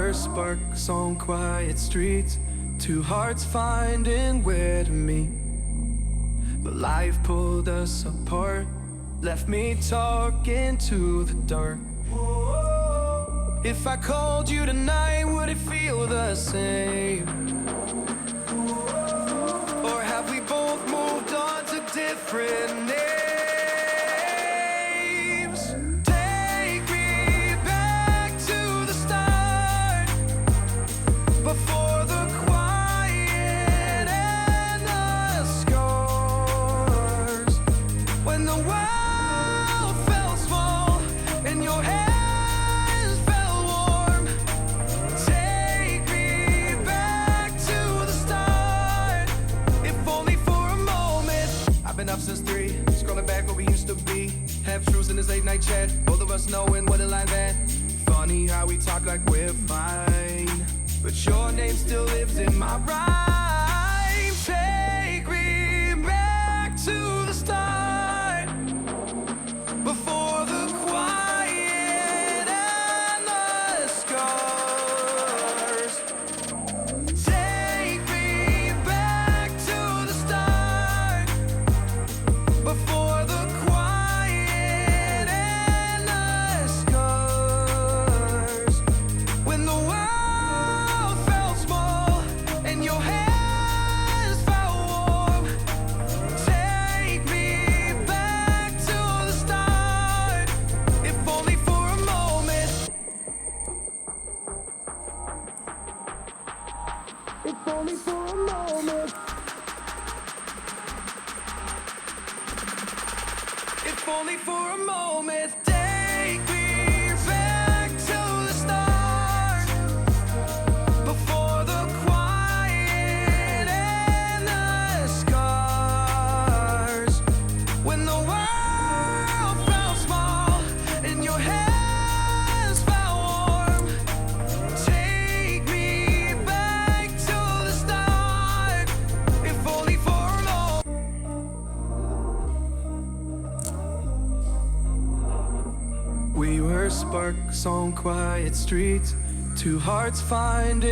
were sparks on quiet streets, two hearts finding where to meet. But life pulled us apart, left me talking to the dark. If I called you tonight, would it feel the same? Or have we both moved on to different names? Take me back to the start, before the quiet and the scars, when the world felt small and your hands felt warm. Take me back to the start, if only for a moment. I've been up since 3, scrolling back where we used to be, half truths in this late night chat, both of us knowing what a line that. Funny how we talk like we're fine, but your name still lives in my rhyme. Take me back to the start, before the quiet and the scars. Take me back to the start, before the quiet and the scars, when the world felt small and your hands felt warm. Take me back to the start, if only for a moment. If only for a moment. If only for a moment. Take me back to the start, before the quiet and the scars, when the world felt small and your hands felt warm. Take me back to the start, if only for a moment. We were sparks on quiet streets, two hearts finding